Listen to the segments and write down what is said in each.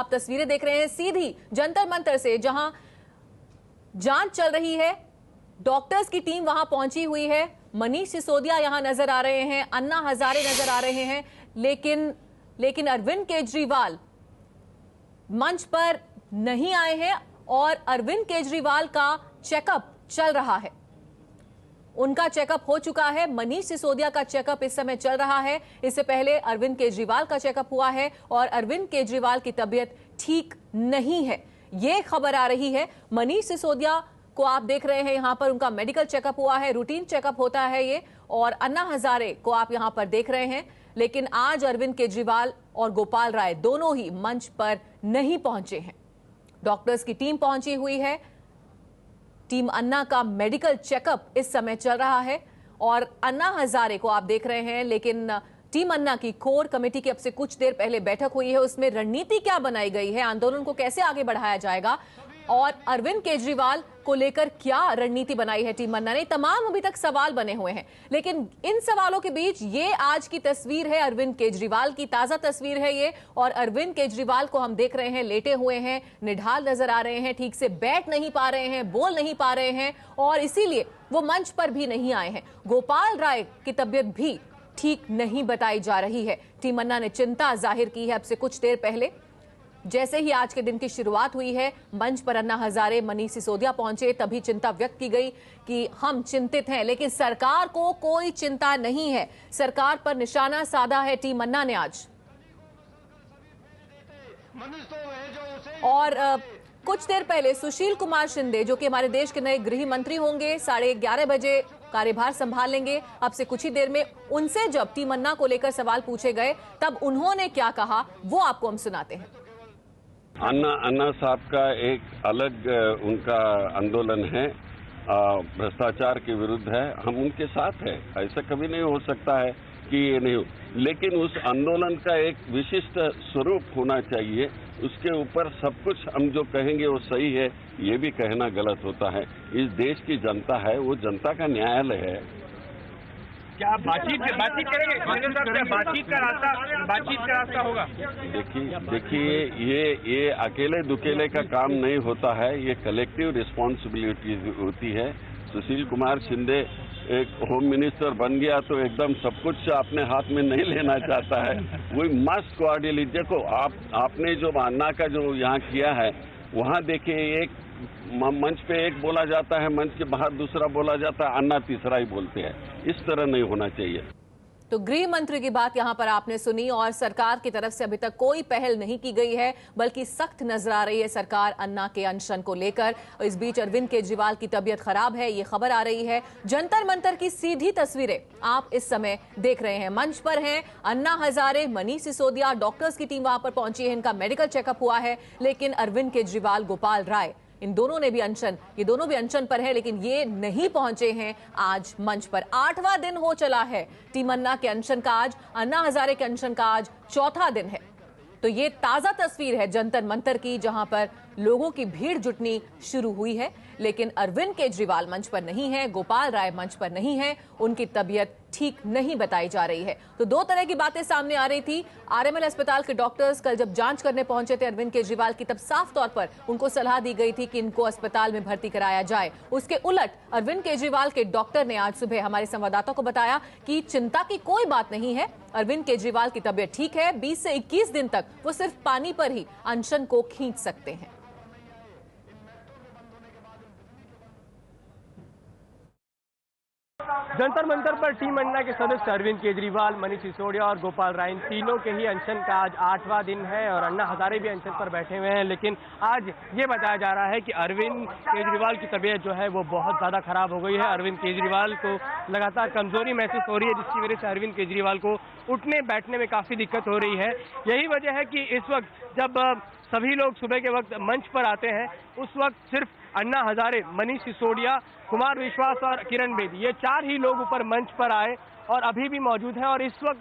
आप तस्वीरें देख रहे हैं सीधी जंतर मंतर से, जहां जांच चल रही है। डॉक्टर्स की टीम वहां पहुंची हुई है। मनीष सिसोदिया यहां नजर आ रहे हैं, अन्ना हजारे नजर आ रहे हैं, लेकिन अरविंद केजरीवाल मंच पर नहीं आए हैं और अरविंद केजरीवाल का चेकअप चल रहा है। उनका चेकअप हो चुका है। मनीष सिसोदिया का चेकअप इस समय चल रहा है। इससे पहले अरविंद केजरीवाल का चेकअप हुआ है और अरविंद केजरीवाल की तबीयत ठीक नहीं है, यह खबर आ रही है। मनीष सिसोदिया को आप देख रहे हैं यहां पर, उनका मेडिकल चेकअप हुआ है, रूटीन चेकअप होता है ये। और अन्ना हजारे को आप यहां पर देख रहे हैं, लेकिन आज अरविंद केजरीवाल और गोपाल राय दोनों ही मंच पर नहीं पहुंचे हैं। डॉक्टर्स की टीम पहुंची हुई है। टीम अन्ना का मेडिकल चेकअप इस समय चल रहा है और अन्ना हजारे को आप देख रहे हैं, लेकिन टीम अन्ना की कोर कमेटी की अब से कुछ देर पहले बैठक हुई है। उसमें रणनीति क्या बनाई गई है, आंदोलन को कैसे आगे बढ़ाया जाएगा और अरविंद केजरीवाल को लेकर क्या रणनीति बनाई है टीम अन्ना ने, तमाम अभी तक सवाल बने हुए हैं। लेकिन इन सवालों के बीच ये आज की तस्वीर है, अरविंद केजरीवाल की ताजा तस्वीर है ये। और अरविंद केजरीवाल को हम देख रहे हैं लेटे हुए हैं, निढाल नजर आ रहे हैं, ठीक से बैठ नहीं पा रहे हैं, बोल नहीं पा रहे हैं और इसीलिए वो मंच पर भी नहीं आए हैं। गोपाल राय की तबीयत भी ठीक नहीं बताई जा रही है। टीम अन्ना ने चिंता जाहिर की है अब से कुछ देर पहले। जैसे ही आज के दिन की शुरुआत हुई है, मंच पर अन्ना हजारे, मनीष सिसोदिया पहुंचे, तभी चिंता व्यक्त की गई कि हम चिंतित हैं, लेकिन सरकार को कोई चिंता नहीं है। सरकार पर निशाना साधा है टीम अन्ना ने आज। और कुछ देर पहले सुशील कुमार शिंदे, जो कि हमारे देश के नए गृह मंत्री होंगे, 11:30 बजे कार्यभार संभालेंगे अब से कुछ ही देर में, उनसे जब टीम अन्ना को लेकर सवाल पूछे गए तब उन्होंने क्या कहा वो आपको हम सुनाते हैं। अन्ना साहब का एक अलग उनका आंदोलन है, भ्रष्टाचार के विरुद्ध है। हम उनके साथ हैं, ऐसा कभी नहीं हो सकता है कि ये नहीं हो, लेकिन उस आंदोलन का एक विशिष्ट स्वरूप होना चाहिए। उसके ऊपर सब कुछ हम जो कहेंगे वो सही है ये भी कहना गलत होता है। इस देश की जनता है, वो जनता का न्यायालय है। क्या बातचीत करेंगे? बातचीत का रास्ता होगा? देखिए ये अकेले दुकेले का काम नहीं होता है, ये कलेक्टिव रिस्पॉन्सिबिलिटी होती है। सुशील कुमार शिंदे एक होम मिनिस्टर बन गया तो एकदम सब कुछ अपने हाथ में नहीं लेना चाहता है। वही मस्ट कोऑर्डिनेट। देखो आपने जो अन्ना का जो यहाँ किया है, वहाँ देखिए एक मंच पे एक बोला जाता है, मंच के बाहर दूसरा बोला जाता है, अन्ना तीसरा ही बोलते हैं। इस तरह नहीं होना चाहिए। तो गृह मंत्री की बात यहां पर आपने सुनी और सरकार की तरफ से अभी तक कोई पहल नहीं की गई है, बल्कि सख्त नजर आ रही है सरकार अन्ना के अनशन को लेकर। इस बीच अरविंद केजरीवाल की तबीयत खराब है, ये खबर आ रही है। जंतर मंतर की सीधी तस्वीरें आप इस समय देख रहे हैं। मंच पर हैं अन्ना हजारे, मनीष सिसोदिया, डॉक्टर्स की टीम वहां पर पहुंची है, इनका मेडिकल चेकअप हुआ है। लेकिन अरविंद केजरीवाल, गोपाल राय, इन दोनों ने भी अनशन, ये दोनों भी अनशन पर है, लेकिन ये नहीं पहुंचे हैं आज मंच पर। 8वां दिन हो चला है टीम अन्ना के अनशन का आज, अन्ना हजारे के अनशन का आज 4था दिन है। तो ये ताजा तस्वीर है जंतर मंतर की, जहां पर लोगों की भीड़ जुटनी शुरू हुई है। लेकिन अरविंद केजरीवाल मंच पर नहीं है, गोपाल राय मंच पर नहीं है, उनकी तबीयत ठीक नहीं बताई जा रही है। तो दो तरह की बातें सामने आ रही थी। आरएमएल अस्पताल के डॉक्टर्स कल जब जांच करने पहुंचे थे अरविंद केजरीवाल की, तब साफ तौर पर उनको सलाह दी गई थी कि इनको अस्पताल में भर्ती कराया जाए। उसके उलट अरविंद केजरीवाल के डॉक्टर ने आज सुबह हमारे संवाददाता को बताया कि चिंता की कोई बात नहीं है, अरविंद केजरीवाल की तबीयत ठीक है, 20 से 21 दिन तक वो सिर्फ पानी पर ही अनशन को खींच सकते हैं। जंतर मंतर पर टीम अन्ना के सदस्य अरविंद केजरीवाल, मनीष सिसोदिया और गोपाल राय, तीनों के ही अनशन का आज 8वां दिन है और अन्ना हजारे भी अनशन पर बैठे हुए हैं। लेकिन आज ये बताया जा रहा है कि अरविंद केजरीवाल की तबीयत जो है वो बहुत ज़्यादा खराब हो गई है। अरविंद केजरीवाल को लगातार कमजोरी महसूस हो रही है, जिसकी वजह से अरविंद केजरीवाल को उठने बैठने में काफ़ी दिक्कत हो रही है। यही वजह है कि इस वक्त जब सभी लोग सुबह के वक्त मंच पर आते हैं, उस वक्त सिर्फ अन्ना हजारे, मनीष सिसोदिया, कुमार विश्वास और किरण बेदी, ये 4 ही लोग ऊपर मंच पर आए और अभी भी मौजूद हैं। और इस वक्त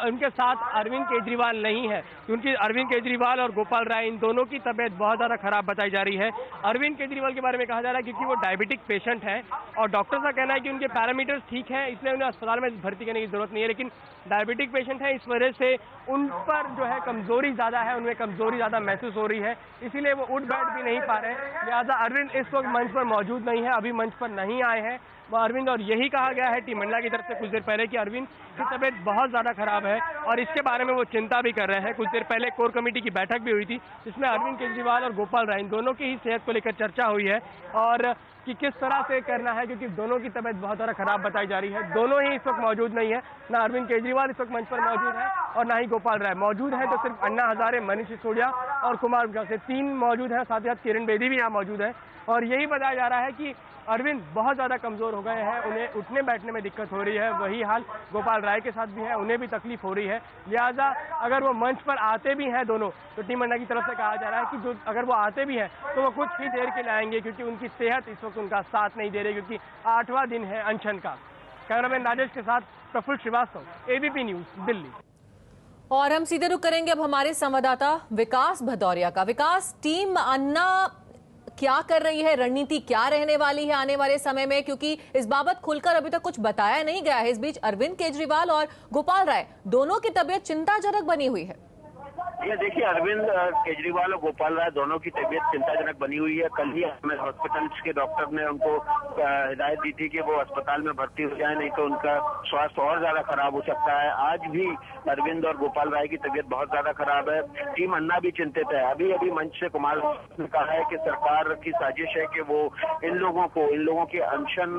उनके साथ अरविंद केजरीवाल नहीं है, क्योंकि अरविंद केजरीवाल और गोपाल राय, इन दोनों की तबीयत बहुत ज़्यादा खराब बताई जा रही है। अरविंद केजरीवाल के बारे में कहा जा रहा है क्योंकि वो डायबिटिक पेशेंट हैं और डॉक्टर का कहना है कि उनके पैरामीटर्स ठीक हैं, इसलिए उन्हें अस्पताल में भर्ती करने की जरूरत नहीं है। लेकिन डायबिटिक पेशेंट हैं, इस वजह से उन पर जो है कमजोरी ज़्यादा है, उनमें कमजोरी ज़्यादा महसूस हो रही है, इसीलिए वो उठ बैठ भी नहीं पा रहे हैं। लिहाजा अरविंद इस वक्त मंच पर मौजूद नहीं है, अभी मंच पर नहीं आए हैं अरविंद। और यही कहा गया है टीम मंडला की तरफ से कुछ देर पहले कि अरविंद की तबीयत बहुत ज़्यादा खराब है और इसके बारे में वो चिंता भी कर रहे हैं। कुछ देर पहले कोर कमेटी की बैठक भी हुई थी, जिसमें अरविंद केजरीवाल और गोपाल राय दोनों की ही सेहत को लेकर चर्चा हुई है और कि किस तरह से करना है, क्योंकि दोनों की तबीयत बहुत ज़्यादा खराब बताई जा रही है। दोनों ही इस वक्त मौजूद नहीं है, ना अरविंद केजरीवाल इस वक्त मंच पर मौजूद है और ना ही गोपाल राय मौजूद है। तो सिर्फ अन्ना हजारे, मनीष सिसोदिया और कुमार विश्वास से 3 मौजूद हैं, साथ ही साथ किरण बेदी भी यहाँ मौजूद है। और यही बताया जा रहा है कि अरविंद बहुत ज़्यादा कमज़ोर हो गए हैं, उन्हें उठने बैठने में दिक्कत हो रही है। वही हाल गोपाल राय के साथ भी है, उन्हें भी तकलीफ हो रही है। लिहाजा अगर वो मंच पर आते भी हैं दोनों, तो टीम मंडला की तरफ से कहा जा रहा है कि जो अगर वो आते भी हैं तो वो कुछ ही देर के लिए आएंगे, क्योंकि उनकी सेहत इस वक्त उनका साथ नहीं दे रही, क्योंकि 8वां दिन है अनशन का। कैमरामैन राजेश के साथ प्रफुल्ल श्रीवास्तव, ABP न्यूज़, दिल्ली। और हम सीधे रुक करेंगे अब हमारे संवाददाता विकास भदौरिया का। विकास, टीम अन्ना क्या कर रही है, रणनीति क्या रहने वाली है आने वाले समय में, क्योंकि इस बाबत खुलकर अभी तक कुछ बताया नहीं गया है। इस बीच अरविंद केजरीवाल और गोपाल राय दोनों की तबीयत चिंताजनक बनी हुई है। ये देखिए, अरविंद केजरीवाल और गोपाल राय दोनों की तबीयत चिंताजनक बनी हुई है। कल ही हॉस्पिटल के डॉक्टर ने उनको हिदायत दी थी कि वो अस्पताल में भर्ती हो जाए, नहीं तो उनका स्वास्थ्य और ज्यादा खराब हो सकता है। आज भी अरविंद और गोपाल राय की तबीयत बहुत ज्यादा खराब है। टीम अन्ना भी चिंतित है। अभी अभी मंच से कुमार ने कहा है कि सरकार की साजिश है कि वो इन लोगों के अनशन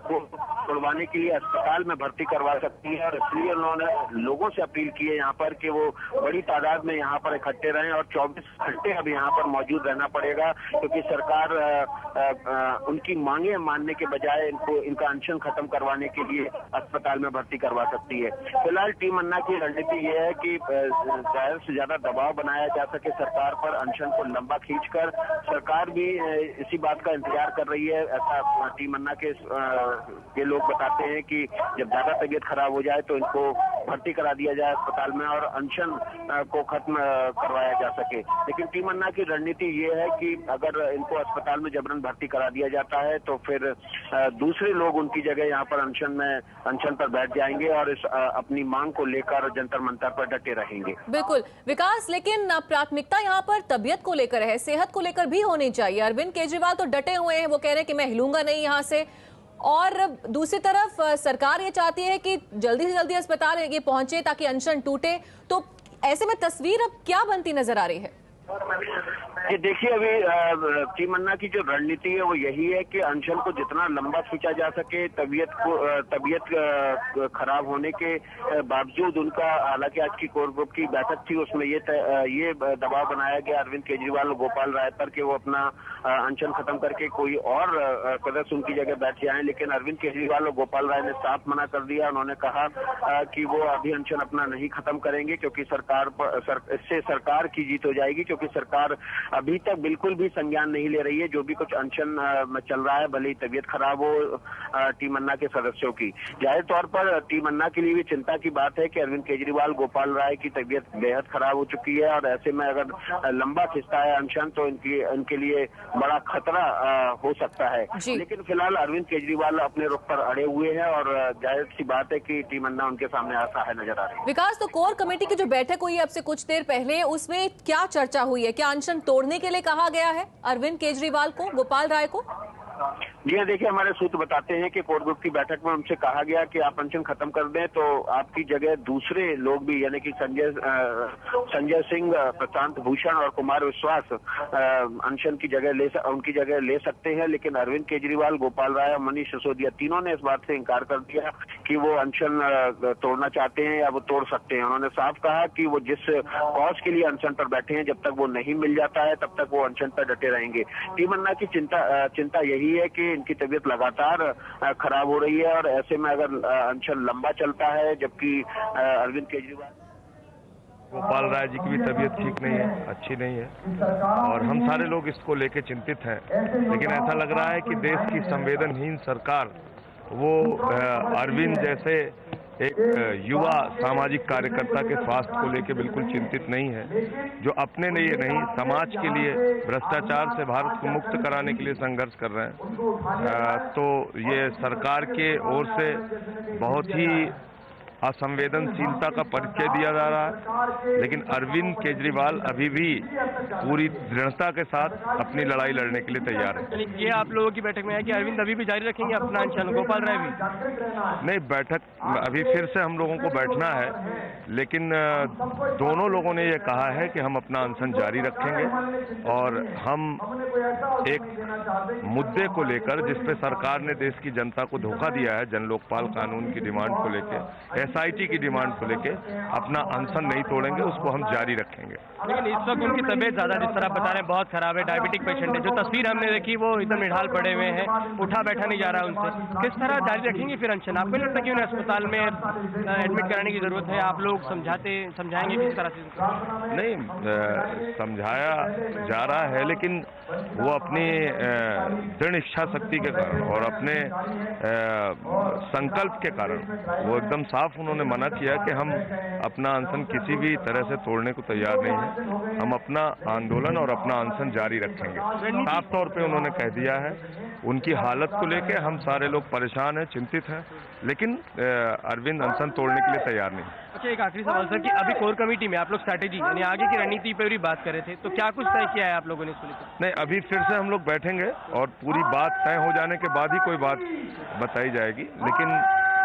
को छुड़वाने के लिए अस्पताल में भर्ती करवा सकती है, और इसलिए उन्होंने लोगों से अपील की है यहाँ पर कि वो बड़ी तादाद में यहाँ पर इकट्ठे रहें और 24 घंटे अब यहाँ पर मौजूद रहना पड़ेगा, क्योंकि सरकार उनकी मांगे मानने के बजाय इनका अनशन खत्म करवाने के लिए अस्पताल में भर्ती करवा सकती है। फिलहाल टीम अन्ना की रणनीति ये है कि ज्यादा से ज्यादा दबाव बनाया जा सके सरकार पर, अनशन को लंबा खींचकर। सरकार भी इसी बात का इंतजार कर रही है। ऐसा टीम अन्ना के लोग बताते हैं कि जब ज्यादा तबीयत खराब हो जाए तो इनको भर्ती करा दिया जाए अस्पताल में और अनशन को खत्म करवाया जा सके। लेकिन टीम अन्ना की रणनीति ये है कि अगर इनको अस्पताल में जबरन भर्ती करा दिया जाता है तो फिर दूसरे लोग उनकी जगह यहाँ पर अनशन पर बैठ जाएंगे और इस अपनी मांग को लेकर जंतर मंतर पर डटे रहेंगे। बिल्कुल विकास, लेकिन प्राथमिकता यहाँ पर तबीयत को लेकर है, सेहत को लेकर भी होनी चाहिए। अरविंद केजरीवाल तो डटे हुए हैं, वो कह रहे हैं कि मैं हिलूंगा नहीं यहाँ से, और दूसरी तरफ सरकार ये चाहती है कि जल्दी से जल्दी अस्पताल ये पहुंचे ताकि अनशन टूटे। तो ऐसे में तस्वीर अब क्या बनती नजर आ रही है? ये देखिए, अभी टीम अन्ना की जो रणनीति है वो यही है कि अनशन को जितना लंबा खींचा जा सके, तबीयत खराब होने के बावजूद उनका, हालांकि आज की कोर ग्रुप की बैठक थी, उसमें ये दबाव बनाया गया अरविंद केजरीवाल और गोपाल राय पर कि वो अपना अनशन खत्म करके कोई और सदस्य उनकी जगह बैठ जाएं। लेकिन अरविंद केजरीवाल और गोपाल राय ने साफ मना कर दिया। उन्होंने कहा कि वो अभी अनशन अपना नहीं खत्म करेंगे, क्योंकि इससे सरकार की जीत हो जाएगी, क्योंकि सरकार अभी तक बिल्कुल भी संज्ञान नहीं ले रही है जो भी कुछ अनशन में चल रहा है, भले ही तबीयत खराब हो टीम अन्ना के सदस्यों की। जाहिर तौर पर टीम अन्ना के लिए भी चिंता की बात है कि अरविंद केजरीवाल, गोपाल राय की तबीयत बेहद खराब हो चुकी है और ऐसे में अगर लंबा खिंचता है अनशन तो इनके लिए बड़ा खतरा हो सकता है। लेकिन फिलहाल अरविंद केजरीवाल अपने रुख पर अड़े हुए हैं और जाहिर सी बात है कि टीम अन्ना उनके सामने असहाय नजर आ रही है। विकास, तो कोर कमेटी की जो बैठक हुई है अब से कुछ देर पहले, उसमें क्या चर्चा हुई है? क्या अनशन तोड़ने के लिए कहा गया है अरविंद केजरीवाल को, गोपाल राय को? जी हाँ, देखिए, हमारे सूत्र बताते हैं कि कोर ग्रुप की बैठक में उनसे कहा गया कि आप अनशन खत्म कर दें तो आपकी जगह दूसरे लोग भी, यानी कि संजय सिंह, प्रशांत भूषण और कुमार विश्वास अनशन की जगह उनकी जगह ले सकते हैं। लेकिन अरविंद केजरीवाल, गोपाल राय और मनीष सिसोदिया तीनों ने इस बात से इनकार कर दिया कि वो अनशन तोड़ना चाहते हैं या वो तोड़ सकते हैं। उन्होंने साफ कहा कि वो जिस कॉज के लिए अनशन पर बैठे हैं, जब तक वो नहीं मिल जाता है तब तक वो अनशन पर डटे रहेंगे। टीम अन्ना की चिंता यही है कि इनकी तबीयत लगातार खराब हो रही है और ऐसे में अगर अनशन लंबा चलता है, जबकि अरविंद केजरीवाल, गोपाल राय जी की भी तबीयत ठीक नहीं है, अच्छी नहीं है और हम सारे लोग इसको लेके चिंतित हैं। लेकिन ऐसा लग रहा है कि देश की संवेदनहीन सरकार वो अरविंद जैसे एक युवा सामाजिक कार्यकर्ता के स्वास्थ्य को लेकर बिल्कुल चिंतित नहीं है, जो अपने लिए नहीं समाज के लिए भ्रष्टाचार से भारत को मुक्त कराने के लिए संघर्ष कर रहे हैं। तो ये सरकार के ओर से बहुत ही असंवेदनशीलता का परिचय दिया जा रहा है। लेकिन अरविंद केजरीवाल अभी भी पूरी दृढ़ता के साथ अपनी लड़ाई लड़ने के लिए तैयार है। ये आप लोगों की बैठक में है कि अरविंद अभी भी जारी रखेंगे अपना अनशन, गोपाल राय भी? नहीं, बैठक अभी फिर से हम लोगों को बैठना है, लेकिन दोनों लोगों ने ये कहा है कि हम अपना अनशन जारी रखेंगे और हम एक मुद्दे को लेकर जिसपे सरकार ने देश की जनता को धोखा दिया है, जन लोकपाल कानून की डिमांड को लेके, एसआईटी की डिमांड को लेके अपना अनशन नहीं तोड़ेंगे, उसको हम जारी रखेंगे। लेकिन इस वक्त उनकी तबीयत ज्यादा, जिस तरह बता रहे हैं, बहुत खराब है, डायबिटिक पेशेंट है। जो तस्वीर हमने देखी वो एकदम निढाल पड़े हुए हैं, उठा बैठा नहीं जा रहा उनसे। किस तरह जारी रखेंगे फिर अनशन? आपको नहीं लगता कि उन्हें अस्पताल में एडमिट कराने की जरूरत है? आप लोग समझाएंगे किस तरह से? नहीं, समझाया जा रहा है, लेकिन वो अपनी दृढ़ इच्छा शक्ति के कारण और अपने संकल्प के कारण वो एकदम साफ उन्होंने मना किया कि हम अपना अनशन किसी भी तरह से तोड़ने को तैयार नहीं है, हम अपना आंदोलन और अपना अनशन जारी रखेंगे। साफ तौर पे उन्होंने कह दिया है। उनकी हालत को लेके हम सारे लोग परेशान हैं, चिंतित हैं, लेकिन अरविंद अनशन तोड़ने के लिए तैयार नहीं। अच्छा, एक आखिरी सवाल सर, कि अभी कोर कमेटी में आप लोग स्ट्रैटेजी यानी आगे की रणनीति पर भी बात कर रहे थे, तो क्या कुछ तय किया है आप लोगों ने इसको लेकर? नहीं, अभी फिर से हम लोग बैठेंगे और पूरी बात तय हो जाने के बाद ही कोई बात बताई जाएगी, लेकिन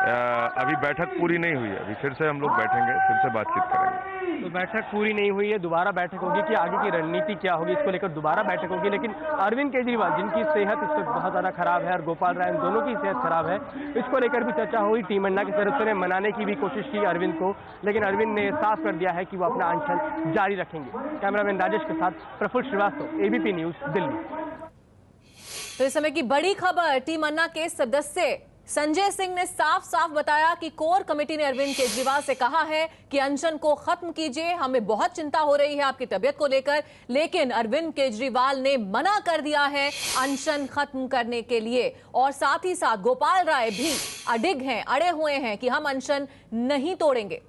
अभी बैठक पूरी नहीं हुई है। अभी फिर से हम लोग बैठेंगे, फिर से बातचीत करेंगे। तो बैठक पूरी नहीं हुई है, दोबारा बैठक होगी कि आगे की रणनीति क्या होगी, इसको लेकर दोबारा बैठक होगी। लेकिन अरविंद केजरीवाल, जिनकी सेहत इस वक्त बहुत ज्यादा खराब है, और गोपाल राय, दोनों की सेहत खराब है, इसको लेकर भी चर्चा हुई। टीम अन्ना के सदस्यों ने मनाने की भी कोशिश की अरविंद को, लेकिन अरविंद ने साफ कर दिया है कि वो अपना अनशन जारी रखेंगे। कैमरामैन राजेश के साथ प्रफुल्ल श्रीवास्तव, एबीपी न्यूज, दिल्ली। तो इस समय की बड़ी खबर, टीम अन्ना के सदस्य संजय सिंह ने साफ साफ बताया कि कोर कमेटी ने अरविंद केजरीवाल से कहा है कि अनशन को खत्म कीजिए, हमें बहुत चिंता हो रही है आपकी तबीयत को लेकर। लेकिन अरविंद केजरीवाल ने मना कर दिया है अनशन खत्म करने के लिए, और साथ ही साथ गोपाल राय भी अड़े हुए हैं कि हम अनशन नहीं तोड़ेंगे।